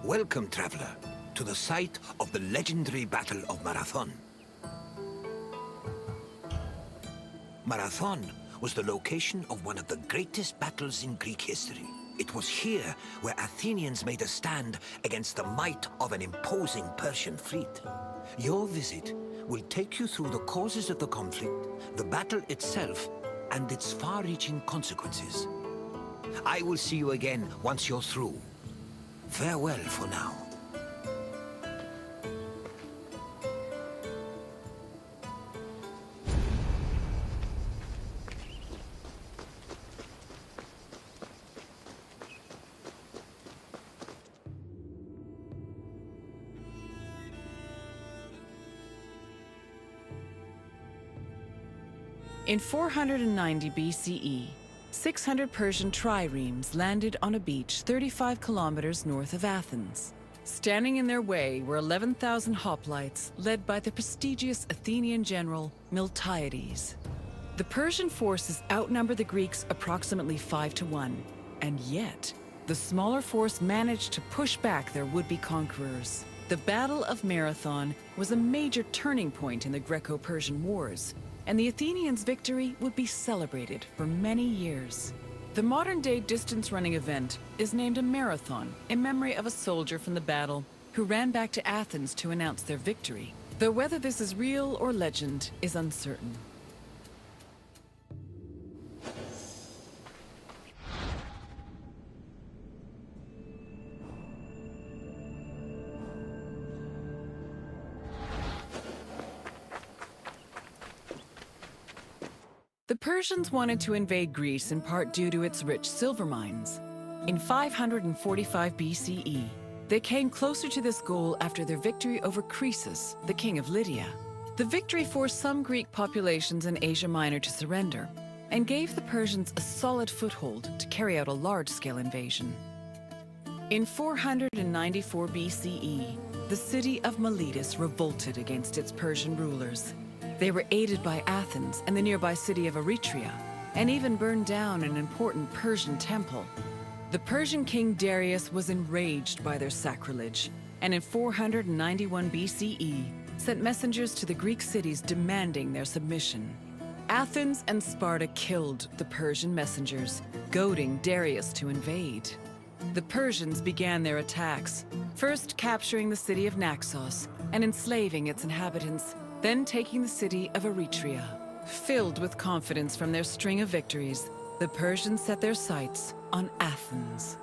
Welcome, traveler, to the site of the legendary Battle of Marathon. Marathon was the location of one of the greatest battles in Greek history. It was here where Athenians made a stand against the might of an imposing Persian fleet. Your visit will take you through the causes of the conflict, the battle itself, and its far-reaching consequences. I will see you again once you're through. Farewell for now. In 490 BCE, 600 Persian triremes landed on a beach 35 kilometers north of Athens. Standing in their way were 11,000 hoplites led by the prestigious Athenian general Miltiades. The Persian forces outnumbered the Greeks approximately 5-1, and yet the smaller force managed to push back their would-be conquerors. The Battle of Marathon was a major turning point in the Greco-Persian Wars, and the Athenians' victory would be celebrated for many years. The modern-day distance-running event is named a marathon in memory of a soldier from the battle who ran back to Athens to announce their victory, though whether this is real or legend is uncertain. The Persians wanted to invade Greece in part due to its rich silver mines. In 545 BCE, they came closer to this goal after their victory over Croesus, the king of Lydia. The victory forced some Greek populations in Asia Minor to surrender and gave the Persians a solid foothold to carry out a large-scale invasion. In 494 BCE, the city of Miletus revolted against its Persian rulers. They were aided by Athens and the nearby city of Eretria, and even burned down an important Persian temple. The Persian king Darius was enraged by their sacrilege, and in 491 BCE, sent messengers to the Greek cities demanding their submission. Athens and Sparta killed the Persian messengers, goading Darius to invade. The Persians began their attacks, first capturing the city of Naxos and enslaving its inhabitants, then taking the city of Eretria. Filled with confidence from their string of victories, the Persians set their sights on Athens.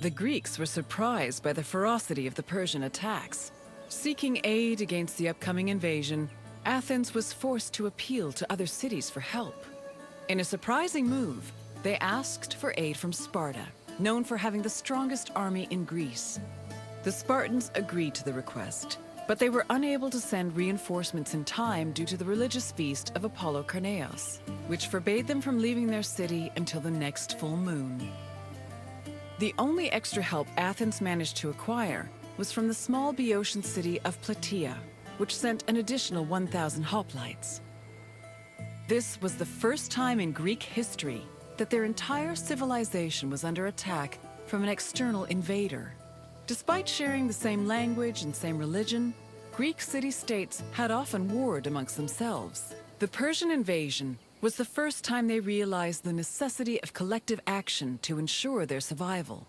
The Greeks were surprised by the ferocity of the Persian attacks. Seeking aid against the upcoming invasion, Athens was forced to appeal to other cities for help. In a surprising move, they asked for aid from Sparta, known for having the strongest army in Greece. The Spartans agreed to the request, but they were unable to send reinforcements in time due to the religious feast of Apollo Carneos, which forbade them from leaving their city until the next full moon. The only extra help Athens managed to acquire was from the small Boeotian city of Plataea, which sent an additional 1,000 hoplites. This was the first time in Greek history that their entire civilization was under attack from an external invader. Despite sharing the same language and same religion, Greek city-states had often warred amongst themselves. The Persian invasion was the first time they realized the necessity of collective action to ensure their survival.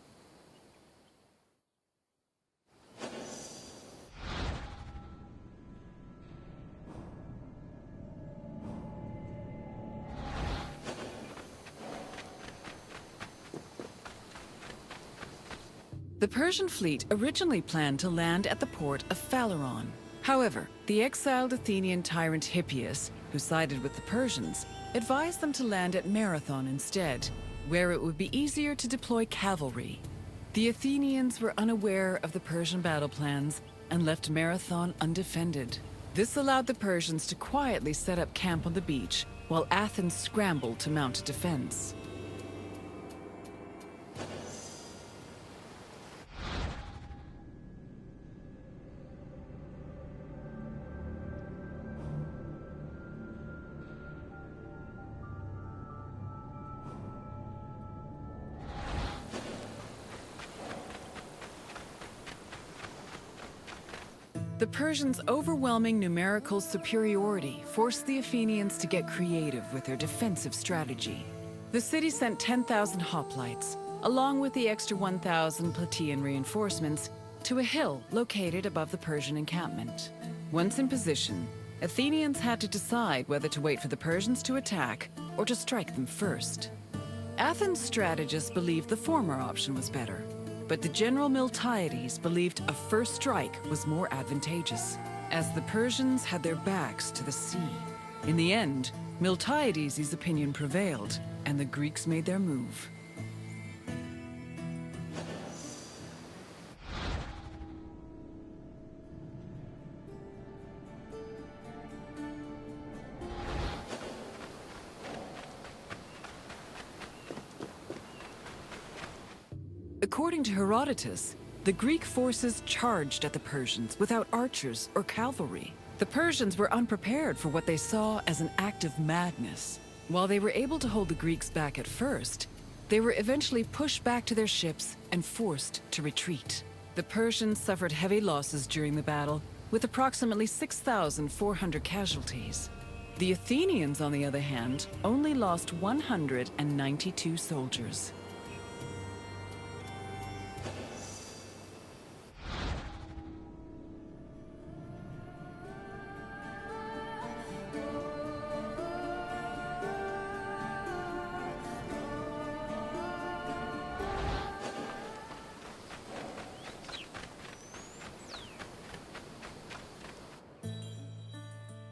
The Persian fleet originally planned to land at the port of Phaleron. However, the exiled Athenian tyrant Hippias, who sided with the Persians, advised them to land at Marathon instead, where it would be easier to deploy cavalry. The Athenians were unaware of the Persian battle plans and left Marathon undefended. This allowed the Persians to quietly set up camp on the beach, while Athens scrambled to mount a defense. The Persians' overwhelming numerical superiority forced the Athenians to get creative with their defensive strategy. The city sent 10,000 hoplites, along with the extra 1,000 Plataean reinforcements, to a hill located above the Persian encampment. Once in position, Athenians had to decide whether to wait for the Persians to attack or to strike them first. Athens' strategists believed the former option was better, but the general Miltiades believed a first strike was more advantageous, as the Persians had their backs to the sea. In the end, Miltiades' opinion prevailed, and the Greeks made their move. According to Herodotus, the Greek forces charged at the Persians without archers or cavalry. The Persians were unprepared for what they saw as an act of madness. While they were able to hold the Greeks back at first, they were eventually pushed back to their ships and forced to retreat. The Persians suffered heavy losses during the battle, with approximately 6,400 casualties. The Athenians, on the other hand, only lost 192 soldiers.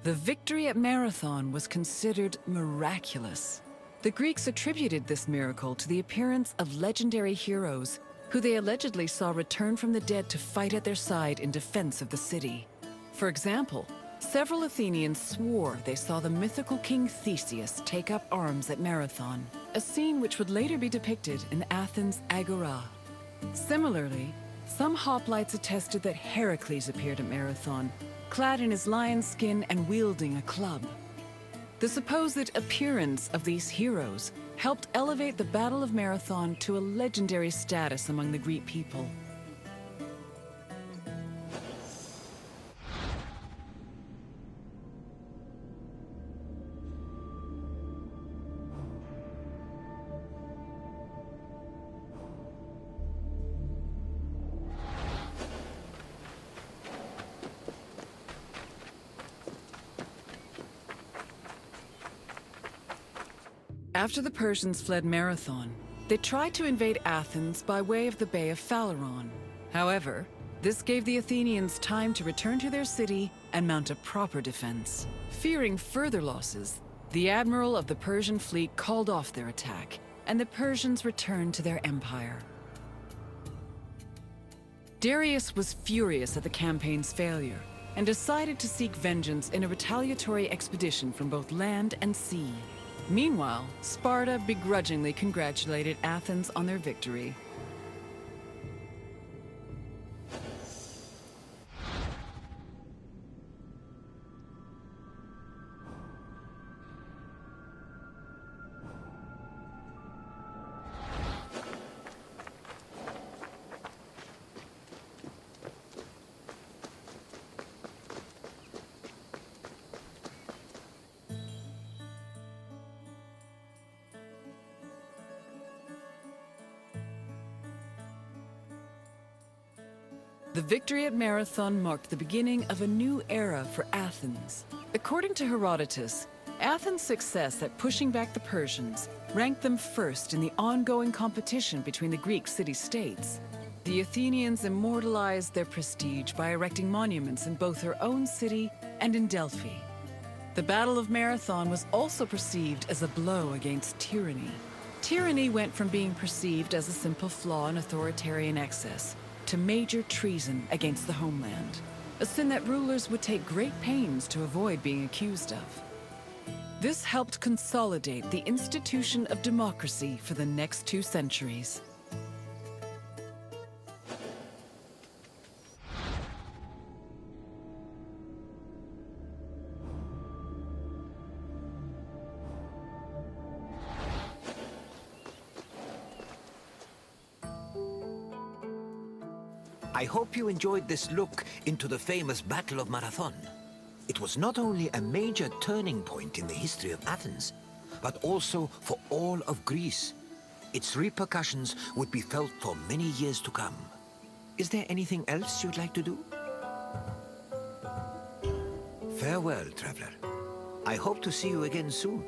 The victory at Marathon was considered miraculous. The Greeks attributed this miracle to the appearance of legendary heroes who they allegedly saw return from the dead to fight at their side in defense of the city. For example, several Athenians swore they saw the mythical King Theseus take up arms at Marathon, a scene which would later be depicted in Athens' Agora. Similarly, some hoplites attested that Heracles appeared at Marathon, clad in his lion's skin and wielding a club. The supposed appearance of these heroes helped elevate the Battle of Marathon to a legendary status among the Greek people. After the Persians fled Marathon, they tried to invade Athens by way of the Bay of Phaleron. However, this gave the Athenians time to return to their city and mount a proper defense. Fearing further losses, the admiral of the Persian fleet called off their attack, and the Persians returned to their empire. Darius was furious at the campaign's failure and decided to seek vengeance in a retaliatory expedition from both land and sea. Meanwhile, Sparta begrudgingly congratulated Athens on their victory. The victory at Marathon marked the beginning of a new era for Athens. According to Herodotus, Athens' success at pushing back the Persians ranked them first in the ongoing competition between the Greek city-states. The Athenians immortalized their prestige by erecting monuments in both their own city and in Delphi. The Battle of Marathon was also perceived as a blow against tyranny. Tyranny went from being perceived as a simple flaw in authoritarian excess to major treason against the homeland, a sin that rulers would take great pains to avoid being accused of. This helped consolidate the institution of democracy for the next 2 centuries. I hope you enjoyed this look into the famous Battle of Marathon. It was not only a major turning point in the history of Athens, but also for all of Greece. Its repercussions would be felt for many years to come. Is there anything else you'd like to do? Farewell, traveler. I hope to see you again soon.